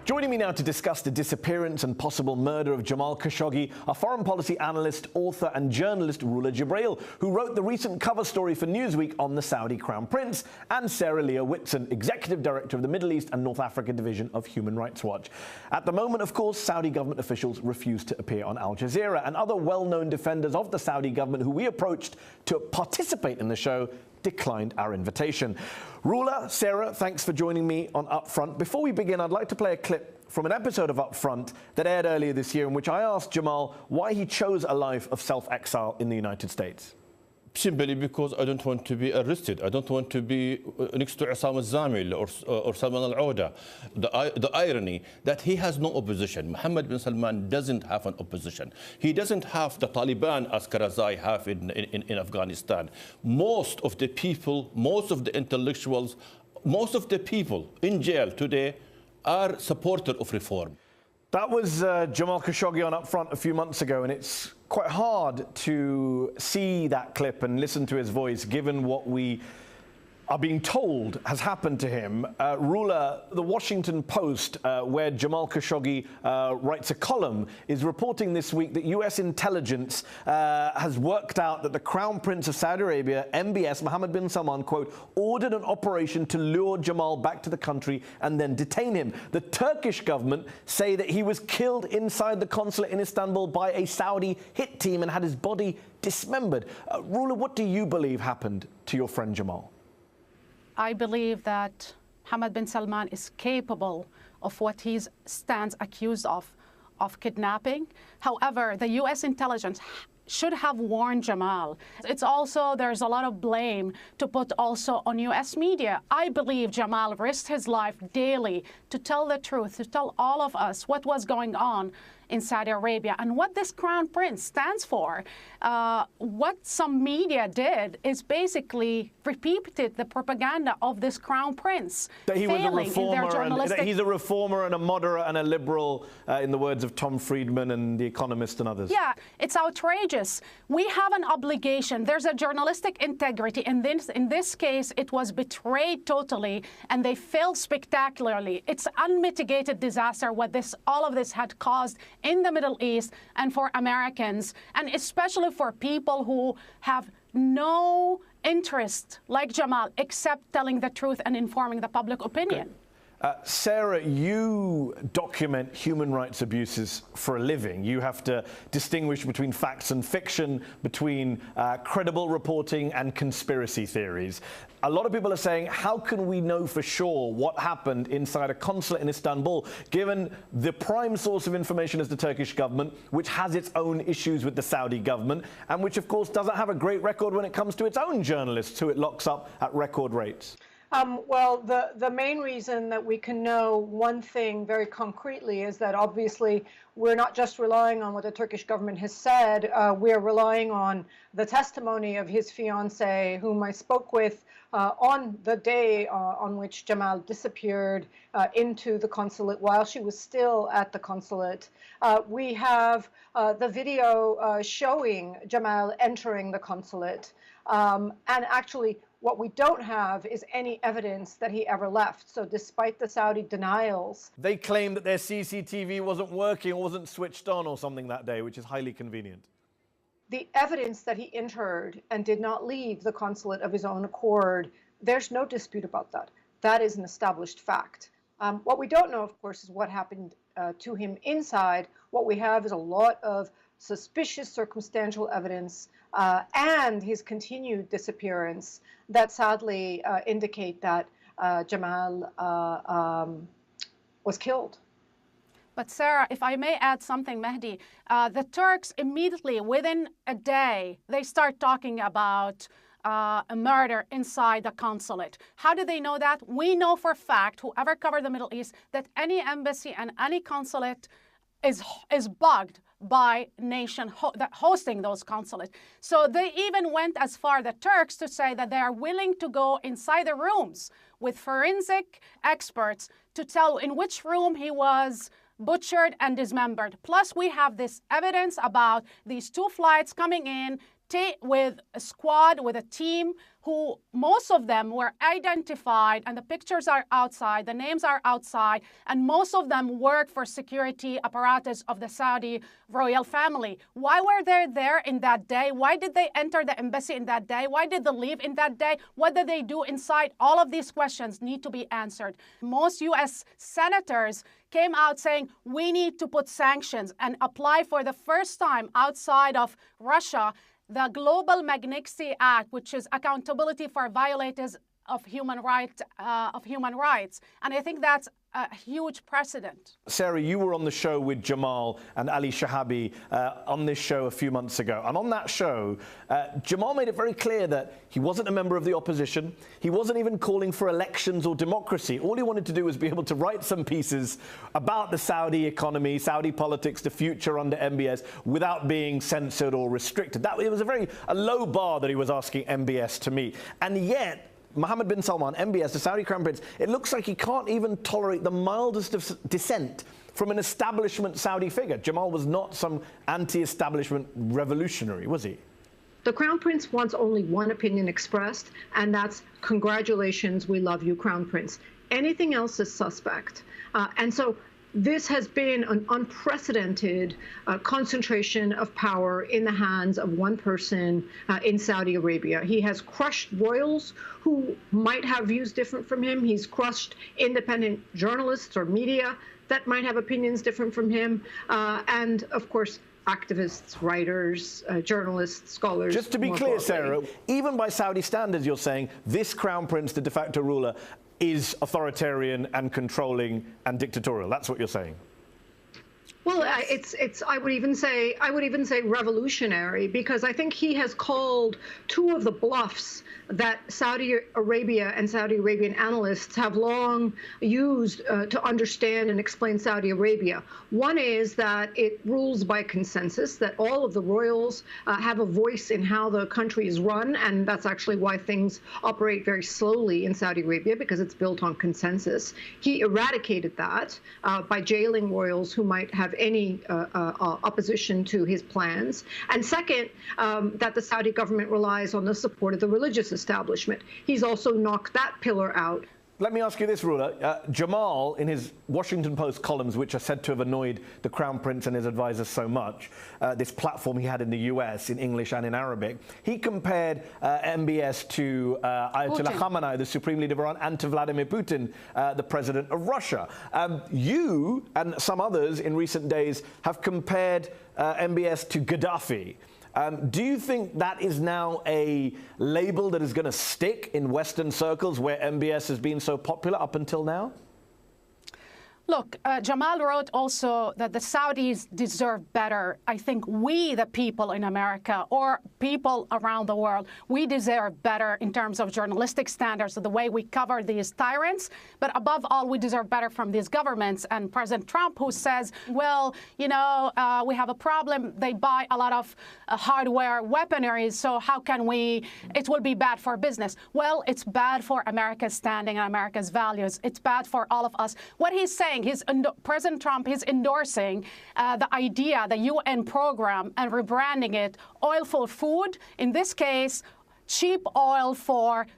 Joining me now to discuss the disappearance and possible murder of Jamal Khashoggi are foreign policy analyst, author and journalist Rula Jibril, who wrote the recent cover story for Newsweek on the Saudi Crown Prince, and Sarah Leah Whitson, Executive Director of the Middle East and North Africa Division of Human Rights Watch. At the moment, of course, Saudi government officials refuse to appear on Al Jazeera, and other well-known defenders of the Saudi government who we approached to participate in the show declined our invitation. Rula, Sarah, thanks for joining me on Upfront. Before we begin, I'd like to play a clip from an episode of Upfront that aired earlier this year in which I asked Jamal why he chose a life of self-exile in the United States. Simply because I don't want to be arrested. I don't want to be next to Isam al-Zamil or Salman al-Auda. The irony that he has no opposition. Mohammed bin Salman doesn't have an opposition. He doesn't have the Taliban as Karzai have in Afghanistan. Most of the people, most of the intellectuals, most of the people in jail today are supporters of reform. That was Jamal Khashoggi on Upfront a few months ago, and it's quite hard to see that clip and listen to his voice given what we are being told has happened to him. Rula, the Washington Post, where Jamal Khashoggi writes a column, is reporting this week that US intelligence has worked out that the Crown Prince of Saudi Arabia, MBS, Mohammed bin Salman, quote, ordered an operation to lure Jamal back to the country and then detain him. The Turkish government say that he was killed inside the consulate in Istanbul by a Saudi hit team and had his body dismembered. Rula, what do you believe happened to your friend Jamal? I believe that Mohammed bin Salman is capable of what he stands accused of kidnapping. However, the U.S. intelligence should have warned Jamal. It's also, there's a lot of blame to put also on U.S. media. I believe Jamal risked his life daily to tell the truth, to tell all of us what was going on in Saudi Arabia and what this Crown Prince stands for. What some media did is basically repeated the propaganda of this Crown Prince. That he was a reformer, that he's a reformer and a moderate and a liberal, in the words of Tom Friedman and The Economist and others. Yeah, it's outrageous. We have an obligation. There's a journalistic integrity. In this case, it was betrayed totally, and they failed spectacularly. It's unmitigated disaster what all of this had caused in the Middle East and for Americans, and especially for people who have no interest, like Jamal, except telling the truth and informing the public opinion. Sarah, you document human rights abuses for a living. You have to distinguish between facts and fiction, between credible reporting and conspiracy theories. A lot of people are saying, how can we know for sure what happened inside a consulate in Istanbul, given the prime source of information is the Turkish government, which has its own issues with the Saudi government, and which, of course, doesn't have a great record when it comes to its own journalists, who it locks up at record rates? Well, the main reason that we can know one thing very concretely is that obviously we're not just relying on what the Turkish government has said, we're relying on the testimony of his fiancée, whom I spoke with on the day on which Jamal disappeared into the consulate while she was still at the consulate. We have the video showing Jamal entering the consulate, and actually what we don't have is any evidence that he ever left. So despite the Saudi denials, they claim that their CCTV wasn't working or wasn't switched on or something that day, which is highly convenient. The evidence that he entered and did not leave the consulate of his own accord, there's no dispute about that. That is an established fact. What we don't know, of course, is what happened to him inside. What we have is a lot of suspicious circumstantial evidence and his continued disappearance that sadly indicate that Jamal was killed. But Sarah, if I may add something, Mehdi, the Turks immediately, within a day, they start talking about a murder inside the consulate. How do they know that? We know for a fact, whoever covered the Middle East, that any embassy and any consulate is bugged by nation hosting those consulates. So they even went as far, the Turks, to say that they are willing to go inside the rooms with forensic experts to tell in which room he was butchered and dismembered. Plus, we have this evidence about these two flights coming in with a squad, with a team who most of them were identified, and the pictures are outside, the names are outside, and most of them work for security apparatus of the Saudi royal family. Why were they there in that day? Why did they enter the embassy in that day? Why did they leave in that day? What did they do inside? All of these questions need to be answered. Most U.S. senators came out saying we need to put sanctions and apply for the first time outside of Russia the Global Magnitsky Act, which is accountability for violators of human rights. And I think that's a huge precedent. Sarah, you were on the show with Jamal and Ali Shahabi on this show a few months ago. And on that show, Jamal made it very clear that he wasn't a member of the opposition. He wasn't even calling for elections or democracy. All he wanted to do was be able to write some pieces about the Saudi economy, Saudi politics, the future under MBS, without being censored or restricted. It was a low bar that he was asking MBS to meet. And yet, Mohammed bin Salman, MBS, the Saudi Crown Prince, it looks like he can't even tolerate the mildest of dissent from an establishment Saudi figure. Jamal was not some anti-establishment revolutionary, was he? The Crown Prince wants only one opinion expressed, and that's congratulations, we love you, Crown Prince. Anything else is suspect. And so this has been an unprecedented concentration of power in the hands of one person in Saudi Arabia. He has crushed royals who might have views different from him. He's crushed independent journalists or media that might have opinions different from him. And, of course, activists, writers, journalists, scholars. Just to be clear, Sarah, even by Saudi standards, you're saying this Crown Prince, the de facto ruler, is authoritarian and controlling and dictatorial. That's what you're saying. Well, I would even say revolutionary, because I think he has called two of the bluffs that Saudi Arabia and Saudi Arabian analysts have long used to understand and explain Saudi Arabia. One is that it rules by consensus, that all of the royals have a voice in how the country is run, and that's actually why things operate very slowly in Saudi Arabia, because it's built on consensus. He eradicated that by jailing royals who might have any opposition to his plans. And second, that the Saudi government relies on the support of the religious establishment. He's also knocked that pillar out. Let me ask you this, ruler. Jamal, in his Washington Post columns, which are said to have annoyed the Crown Prince and his advisors so much, this platform he had in the US in English and in Arabic, he compared MBS to Ayatollah Khamenei, the supreme leader of Iran, and to Vladimir Putin, the president of Russia. You and some others in recent days have compared MBS to Gadafi. Do you think that is now a label that is going to stick in Western circles where MBS has been so popular up until now? Look, Jamal wrote also that the Saudis deserve better. I think we, the people in America, or people around the world, we deserve better in terms of journalistic standards, the way we cover these tyrants. But above all, we deserve better from these governments. And President Trump, who says, well, you know, we have a problem. They buy a lot of hardware weaponry, so how can we, it will be bad for business. Well, it's bad for America's standing and America's values. It's bad for all of us. What he's saying, President Trump is endorsing the idea, the UN program, and rebranding it oil for food, in this case, cheap oil for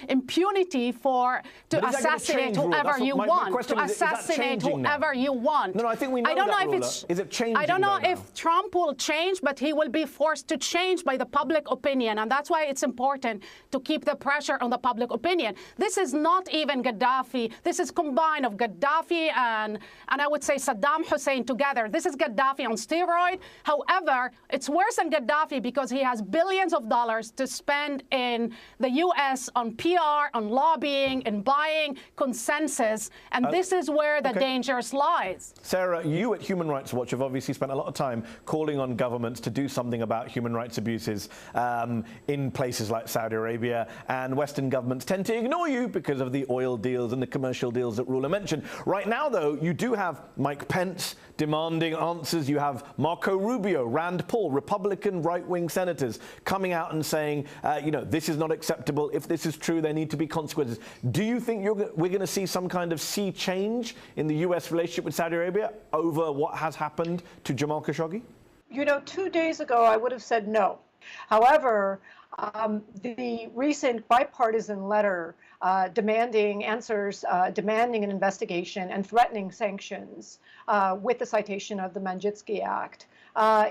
impunity to assassinate whoever you want. To assassinate whoever you want. No, I think we know that, ruler. Is it changing? I don't know if Trump will change, but he will be forced to change by the public opinion. And that's why it's important to keep the pressure on the public opinion. This is not even Gaddafi. This is combined of Gaddafi and I would say Saddam Hussein together. This is Gaddafi on steroid. However, it's worse than Gaddafi because he has billions of dollars to spend in the U.S. on PR, on lobbying, and buying consensus, and this is where the dangers lies. Sarah, you at Human Rights Watch have obviously spent a lot of time calling on governments to do something about human rights abuses in places like Saudi Arabia, and Western governments tend to ignore you because of the oil deals and the commercial deals that Ruler mentioned. Right now, though, you do have Mike Pence demanding answers. You have Marco Rubio, Rand Paul, Republican right-wing senators coming out and saying, you know, this is not acceptable. If this is true, there need to be consequences. Do you think we're going to see some kind of sea change in the U.S. relationship with Saudi Arabia over what has happened to Jamal Khashoggi? You know, 2 days ago, I would have said no. However, the recent bipartisan letter demanding answers, demanding an investigation, and threatening sanctions with the citation of the Magnitsky Act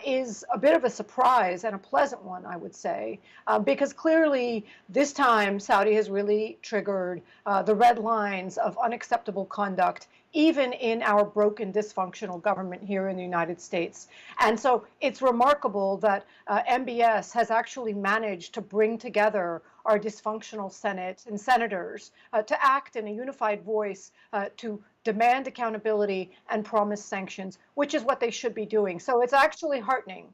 is a bit of a surprise, and a pleasant one, I would say, because clearly this time Saudi has really triggered the red lines of unacceptable conduct, even in our broken, dysfunctional government here in the United States. And so it's remarkable that MBS has actually managed to bring together our dysfunctional Senate and senators to act in a unified voice to demand accountability and promise sanctions, which is what they should be doing. So it's actually heartening.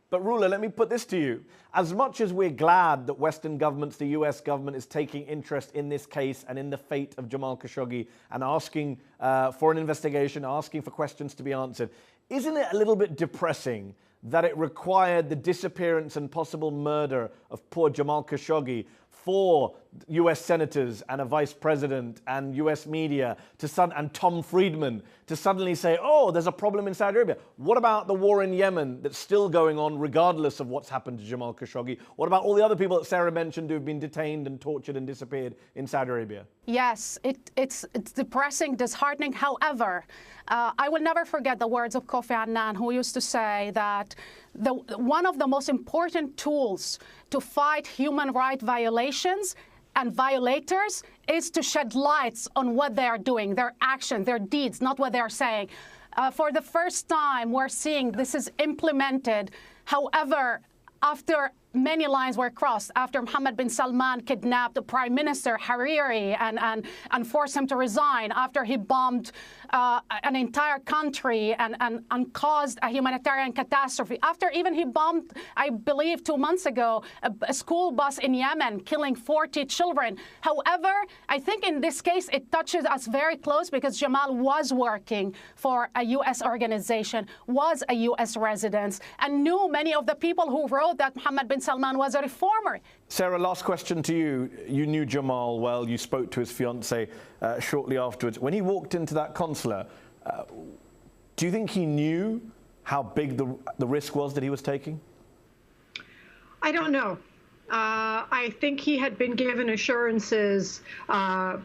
But Rula, let me put this to you. As much as we're glad that Western governments, the US government, is taking interest in this case and in the fate of Jamal Khashoggi and asking for an investigation, asking for questions to be answered, isn't it a little bit depressing that it required the disappearance and possible murder of poor Jamal Khashoggi for US senators and a vice president and US media and Tom Friedman to suddenly say, oh, there's a problem in Saudi Arabia? What about the war in Yemen that's still going on regardless of what's happened to Jamal Khashoggi? What about all the other people that Sarah mentioned who have been detained and tortured and disappeared in Saudi Arabia? Yes, it's depressing, disheartening. However, I will never forget the words of Kofi Annan, who used to say that one of the most important tools to fight human rights violations and violators is to shed lights on what they are doing, their actions, their deeds, not what they are saying. For the first time, we're seeing this is implemented. However, after many lines were crossed, after Mohammed bin Salman kidnapped the Prime Minister Hariri and forced him to resign, after he bombed an entire country and caused a humanitarian catastrophe, after even he bombed, I believe 2 months ago, a school bus in Yemen, killing 40 children. However, I think in this case it touches us very close because Jamal was working for a U.S. organization, was a U.S. resident, and knew many of the people who wrote that Mohammed bin Salman was a reformer. Sarah, last question to you. You knew Jamal well. You spoke to his fiancée shortly afterwards. When he walked into that consulate, do you think he knew how big the risk was that he was taking? I don't know. I think he had been given assurances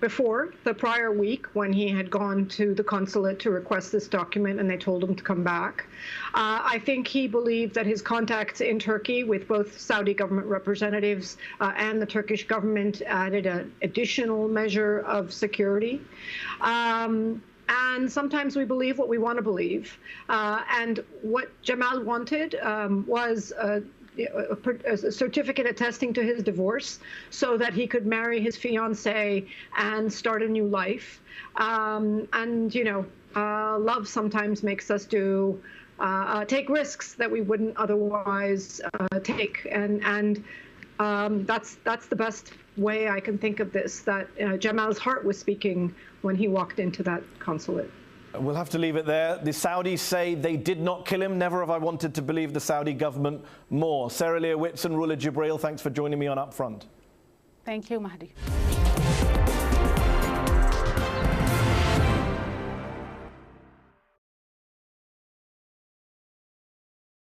before the prior week when he had gone to the consulate to request this document and they told him to come back. I think he believed that his contacts in Turkey with both Saudi government representatives and the Turkish government added an additional measure of security. And sometimes we believe what we want to believe. And what Jamal wanted was a certificate attesting to his divorce so that he could marry his fiancée and start a new life. And, you know, love sometimes makes us take risks that we wouldn't otherwise take. And that's the best way I can think of this, that Jamal's heart was speaking when he walked into that consulate. We'll have to leave it there. The Saudis say they did not kill him. Never have I wanted to believe the Saudi government more. Sarah Leah-Whitson, Rula Jibril, thanks for joining me on Upfront. Thank you, Mehdi.